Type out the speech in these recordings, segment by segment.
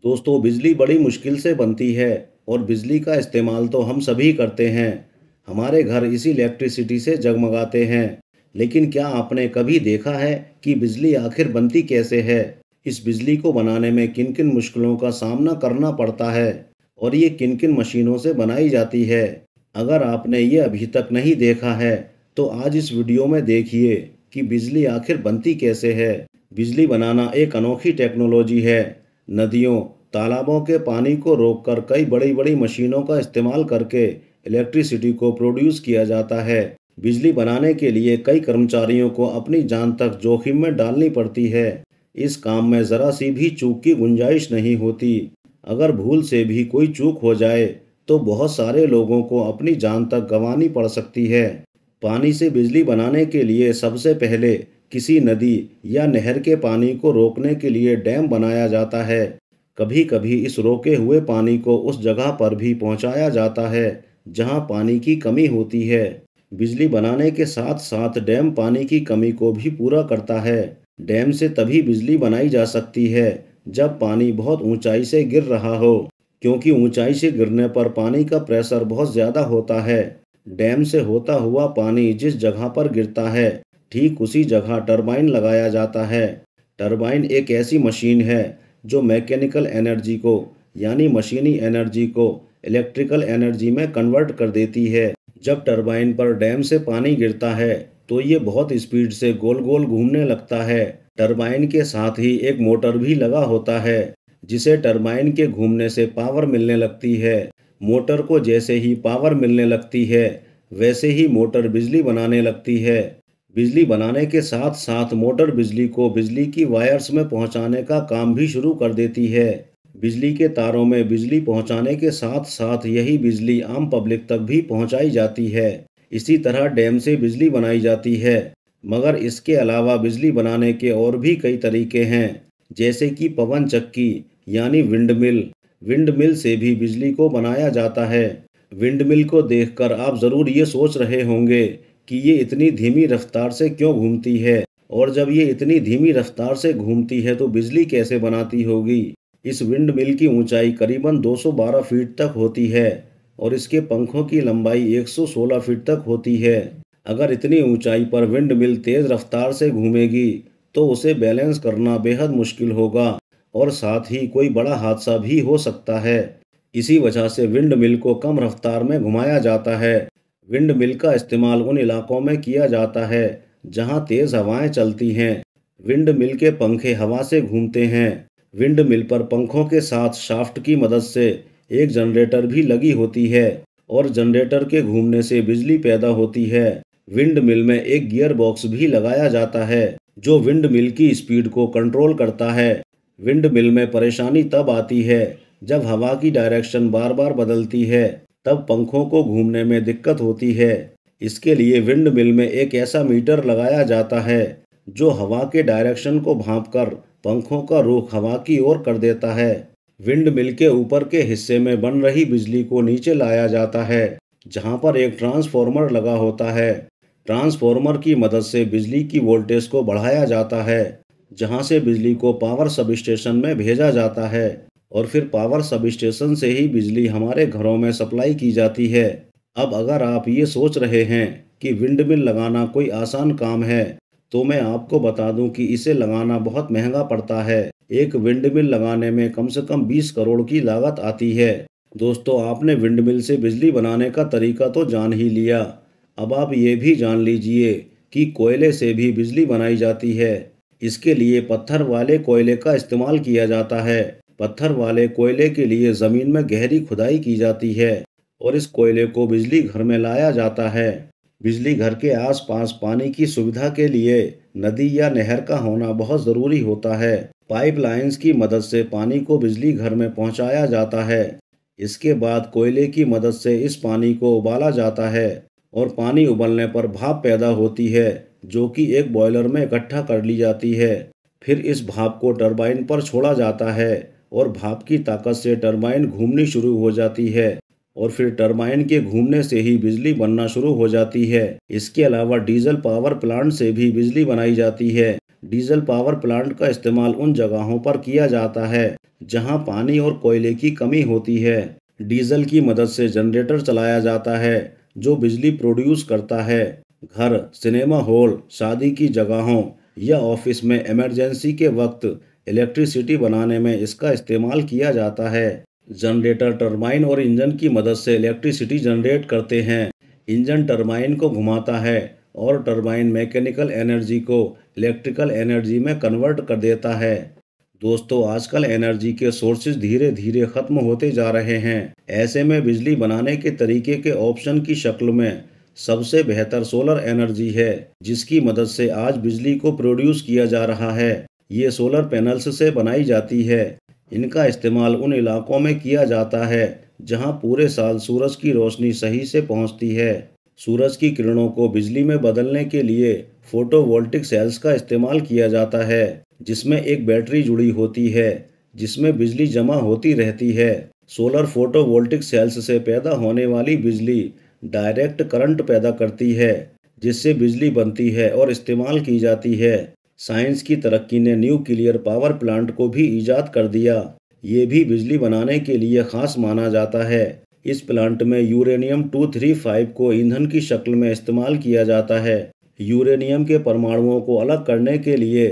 दोस्तों, बिजली बड़ी मुश्किल से बनती है और बिजली का इस्तेमाल तो हम सभी करते हैं। हमारे घर इसी इलेक्ट्रिसिटी से जगमगाते हैं। लेकिन क्या आपने कभी देखा है कि बिजली आखिर बनती कैसे है? इस बिजली को बनाने में किन किन मुश्किलों का सामना करना पड़ता है और ये किन किन मशीनों से बनाई जाती है? अगर आपने ये अभी तक नहीं देखा है तो आज इस वीडियो में देखिए कि बिजली आखिर बनती कैसे है। बिजली बनाना एक अनोखी टेक्नोलॉजी है। नदियों, तालाबों के पानी को रोककर कई बड़ी बड़ी मशीनों का इस्तेमाल करके इलेक्ट्रिसिटी को प्रोड्यूस किया जाता है। बिजली बनाने के लिए कई कर्मचारियों को अपनी जान तक जोखिम में डालनी पड़ती है। इस काम में जरा सी भी चूक की गुंजाइश नहीं होती। अगर भूल से भी कोई चूक हो जाए तो बहुत सारे लोगों को अपनी जान तक गंवानी पड़ सकती है। पानी से बिजली बनाने के लिए सबसे पहले किसी नदी या नहर के पानी को रोकने के लिए डैम बनाया जाता है। कभी कभी इस रोके हुए पानी को उस जगह पर भी पहुंचाया जाता है जहां पानी की कमी होती है। बिजली बनाने के साथ साथ डैम पानी की कमी को भी पूरा करता है। डैम से तभी बिजली बनाई जा सकती है जब पानी बहुत ऊंचाई से गिर रहा हो, क्योंकि ऊंचाई से गिरने पर पानी का प्रेशर बहुत ज़्यादा होता है। डैम से होता हुआ पानी जिस जगह पर गिरता है, ठीक उसी जगह टरबाइन लगाया जाता है। टरबाइन एक ऐसी मशीन है जो मैकेनिकल एनर्जी को यानी मशीनी एनर्जी को इलेक्ट्रिकल एनर्जी में कन्वर्ट कर देती है। जब टरबाइन पर डैम से पानी गिरता है तो ये बहुत स्पीड से गोल गोल घूमने लगता है। टरबाइन के साथ ही एक मोटर भी लगा होता है जिसे टरबाइन के घूमने से पावर मिलने लगती है। मोटर को जैसे ही पावर मिलने लगती है वैसे ही मोटर बिजली बनाने लगती है। बिजली बनाने के साथ साथ मोटर बिजली को बिजली की वायर्स में पहुंचाने का काम भी शुरू कर देती है। बिजली के तारों में बिजली पहुंचाने के साथ साथ यही बिजली आम पब्लिक तक भी पहुंचाई जाती है। इसी तरह डैम से बिजली बनाई जाती है। मगर इसके अलावा बिजली बनाने के और भी कई तरीके हैं, जैसे कि पवन चक्की यानी विंड मिल। विंड मिल से भी बिजली को बनाया जाता है। विंड मिल को देखकर आप ज़रूर ये सोच रहे होंगे कि ये इतनी धीमी रफ्तार से क्यों घूमती है, और जब ये इतनी धीमी रफ्तार से घूमती है तो बिजली कैसे बनाती होगी। इस विंड मिल की ऊंचाई करीबन 212 फीट तक होती है और इसके पंखों की लंबाई 116 फीट तक होती है। अगर इतनी ऊंचाई पर विंड मिल तेज रफ्तार से घूमेगी तो उसे बैलेंस करना बेहद मुश्किल होगा और साथ ही कोई बड़ा हादसा भी हो सकता है। इसी वजह से विंड मिल को कम रफ्तार में घुमाया जाता है। विंड मिल का इस्तेमाल उन इलाकों में किया जाता है जहां तेज हवाएं चलती हैं। विंड मिल के पंखे हवा से घूमते हैं। विंड मिल पर पंखों के साथ शाफ्ट की मदद से एक जनरेटर भी लगी होती है और जनरेटर के घूमने से बिजली पैदा होती है। विंड मिल में एक गियर बॉक्स भी लगाया जाता है जो विंड मिल की स्पीड को कंट्रोल करता है। विंड मिल में परेशानी तब आती है जब हवा की डायरेक्शन बार बार बदलती है, तब पंखों को घूमने में दिक्कत होती है। इसके लिए विंड मिल में एक ऐसा मीटर लगाया जाता है जो हवा के डायरेक्शन को भांपकर पंखों का रुख हवा की ओर कर देता है। विंड मिल के ऊपर के हिस्से में बन रही बिजली को नीचे लाया जाता है जहां पर एक ट्रांसफॉर्मर लगा होता है। ट्रांसफॉर्मर की मदद से बिजली की वोल्टेज को बढ़ाया जाता है, जहां से बिजली को पावर सब स्टेशन में भेजा जाता है और फिर पावर सब स्टेशन से ही बिजली हमारे घरों में सप्लाई की जाती है। अब अगर आप ये सोच रहे हैं कि विंड मिल लगाना कोई आसान काम है, तो मैं आपको बता दूं कि इसे लगाना बहुत महंगा पड़ता है। एक विंड मिल लगाने में कम से कम 20 करोड़ की लागत आती है। दोस्तों, आपने विंड मिल से बिजली बनाने का तरीका तो जान ही लिया। अब आप ये भी जान लीजिए कि कोयले से भी बिजली बनाई जाती है। इसके लिए पत्थर वाले कोयले का इस्तेमाल किया जाता है। पत्थर वाले कोयले के लिए ज़मीन में गहरी खुदाई की जाती है और इस कोयले को बिजली घर में लाया जाता है। बिजली घर के आसपास पानी की सुविधा के लिए नदी या नहर का होना बहुत ज़रूरी होता है। पाइपलाइंस की मदद से पानी को बिजली घर में पहुंचाया जाता है। इसके बाद कोयले की मदद से इस पानी को उबाला जाता है और पानी उबलने पर भाप पैदा होती है जो कि एक बॉयलर में इकट्ठा कर ली जाती है। फिर इस भाप को टरबाइन पर छोड़ा जाता है और भाप की ताकत से टरबाइन घूमनी शुरू हो जाती है और फिर टरबाइन के घूमने से ही बिजली बनना शुरू हो जाती है। इसके अलावा डीजल पावर प्लांट से भी बिजली बनाई जाती है। डीजल पावर प्लांट का इस्तेमाल उन जगहों पर किया जाता है जहां पानी और कोयले की कमी होती है। डीजल की मदद से जनरेटर चलाया जाता है जो बिजली प्रोड्यूस करता है। घर, सिनेमा हॉल, शादी की जगहों या ऑफिस में इमरजेंसी के वक्त इलेक्ट्रिसिटी बनाने में इसका इस्तेमाल किया जाता है। जनरेटर टरबाइन और इंजन की मदद से इलेक्ट्रिसिटी जनरेट करते हैं। इंजन टरबाइन को घुमाता है और टरबाइन मैकेनिकल एनर्जी को इलेक्ट्रिकल एनर्जी में कन्वर्ट कर देता है। दोस्तों, आजकल एनर्जी के सोर्सेज धीरे धीरे खत्म होते जा रहे हैं। ऐसे में बिजली बनाने के तरीके के ऑप्शन की शक्ल में सबसे बेहतर सोलर एनर्जी है, जिसकी मदद से आज बिजली को प्रोड्यूस किया जा रहा है। ये सोलर पैनल्स से बनाई जाती है। इनका इस्तेमाल उन इलाकों में किया जाता है जहां पूरे साल सूरज की रोशनी सही से पहुंचती है। सूरज की किरणों को बिजली में बदलने के लिए फोटोवोल्टिक सेल्स का इस्तेमाल किया जाता है, जिसमें एक बैटरी जुड़ी होती है जिसमें बिजली जमा होती रहती है। सोलर फोटोवोल्टिक सेल्स से पैदा होने वाली बिजली डायरेक्ट करंट पैदा करती है, जिससे बिजली बनती है और इस्तेमाल की जाती है। साइंस की तरक्की ने न्यूक्लियर पावर प्लांट को भी ईजाद कर दिया। ये भी बिजली बनाने के लिए खास माना जाता है। इस प्लांट में यूरेनियम 235 को ईंधन की शक्ल में इस्तेमाल किया जाता है। यूरेनियम के परमाणुओं को अलग करने के लिए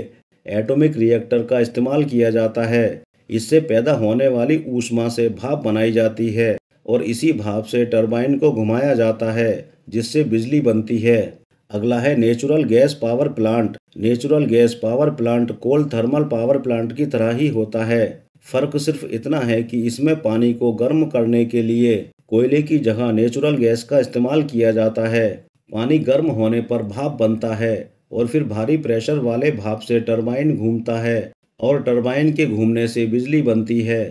एटॉमिक रिएक्टर का इस्तेमाल किया जाता है। इससे पैदा होने वाली ऊष्मा से भाप बनाई जाती है और इसी भाप से टरबाइन को घुमाया जाता है, जिससे बिजली बनती है। अगला है natural gas power plant. Natural gas power plant coal thermal power plant की तरह ही होता है। फर्क सिर्फ इतना है कि इसमें पानी को गर्म करने के लिए कोयले की जगह नेचुरल गैस का इस्तेमाल किया जाता है। पानी गर्म होने पर भाप बनता है और फिर भारी प्रेशर वाले भाप से टरबाइन घूमता है और टरबाइन के घूमने से बिजली बनती है।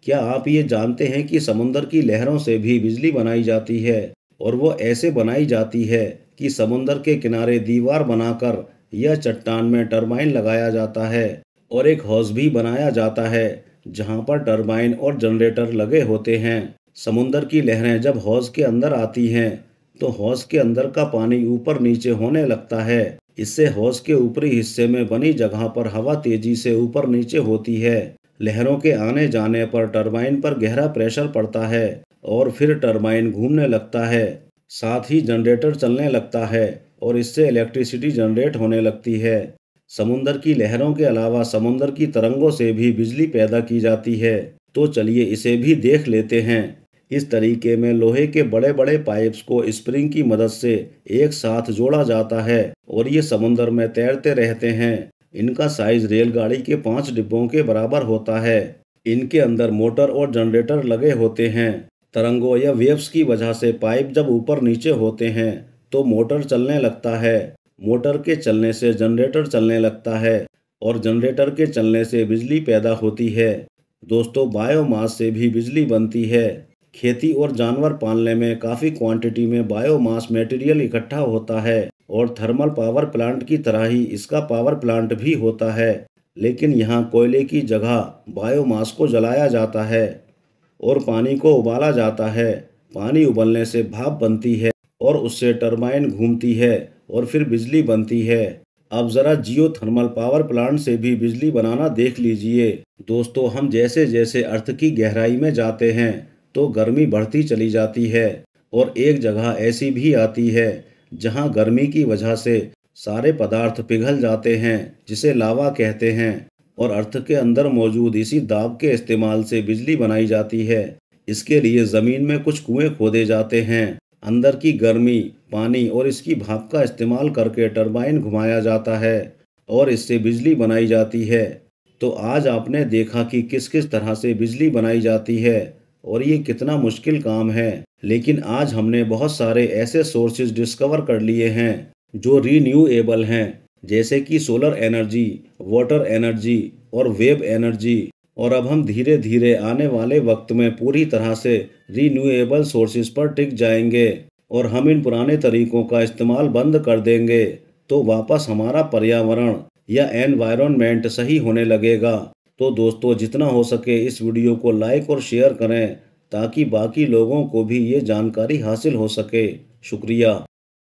क्या आप ये जानते हैं कि समुद्र की लहरों से भी बिजली बनाई जाती है, और वो ऐसे बनाई जाती है कि समुद्र के किनारे दीवार बनाकर या चट्टान में टरबाइन लगाया जाता है और एक हौज भी बनाया जाता है जहां पर टरबाइन और जनरेटर लगे होते हैं। समुद्र की लहरें जब हौज के अंदर आती हैं तो हौज के अंदर का पानी ऊपर नीचे होने लगता है। इससे हौज के ऊपरी हिस्से में बनी जगह पर हवा तेजी से ऊपर नीचे होती है। लहरों के आने जाने पर टरबाइन पर गहरा प्रेशर पड़ता है और फिर टरबाइन घूमने लगता है। साथ ही जनरेटर चलने लगता है और इससे इलेक्ट्रिसिटी जनरेट होने लगती है। समुद्र की लहरों के अलावा समुद्र की तरंगों से भी बिजली पैदा की जाती है। तो चलिए इसे भी देख लेते हैं। इस तरीके में लोहे के बड़े बड़े पाइप्स को स्प्रिंग की मदद से एक साथ जोड़ा जाता है और ये समुद्र में तैरते रहते हैं। इनका साइज रेलगाड़ी के 5 डिब्बों के बराबर होता है। इनके अंदर मोटर और जनरेटर लगे होते हैं। तरंगों या वेव्स की वजह से पाइप जब ऊपर नीचे होते हैं तो मोटर चलने लगता है। मोटर के चलने से जनरेटर चलने लगता है और जनरेटर के चलने से बिजली पैदा होती है। दोस्तों, बायोमास से भी बिजली बनती है। खेती और जानवर पालने में काफ़ी क्वांटिटी में बायोमास मटेरियल इकट्ठा होता है और थर्मल पावर प्लांट की तरह ही इसका पावर प्लांट भी होता है, लेकिन यहाँ कोयले की जगह बायोमास को जलाया जाता है और पानी को उबाला जाता है। पानी उबलने से भाप बनती है और उससे टरबाइन घूमती है और फिर बिजली बनती है। अब ज़रा जियो थर्मल पावर प्लांट से भी बिजली बनाना देख लीजिए। दोस्तों, हम जैसे जैसे अर्थ की गहराई में जाते हैं तो गर्मी बढ़ती चली जाती है और एक जगह ऐसी भी आती है जहां गर्मी की वजह से सारे पदार्थ पिघल जाते हैं, जिसे लावा कहते हैं, और अर्थ के अंदर मौजूद इसी दाब के इस्तेमाल से बिजली बनाई जाती है। इसके लिए ज़मीन में कुछ कुएं खोदे जाते हैं। अंदर की गर्मी, पानी और इसकी भाप का इस्तेमाल करके टरबाइन घुमाया जाता है और इससे बिजली बनाई जाती है। तो आज आपने देखा कि किस किस तरह से बिजली बनाई जाती है और ये कितना मुश्किल काम है। लेकिन आज हमने बहुत सारे ऐसे सोर्सेज डिस्कवर कर लिए हैं जो रीन्यूएबल हैं, जैसे कि सोलर एनर्जी, वाटर एनर्जी और वेव एनर्जी। और अब हम धीरे धीरे आने वाले वक्त में पूरी तरह से रीन्यूएबल सोर्सेज पर टिक जाएंगे और हम इन पुराने तरीकों का इस्तेमाल बंद कर देंगे तो वापस हमारा पर्यावरण या एनवायरनमेंट सही होने लगेगा। तो दोस्तों, जितना हो सके इस वीडियो को लाइक और शेयर करें ताकि बाकी लोगों को भी ये जानकारी हासिल हो सके। शुक्रिया।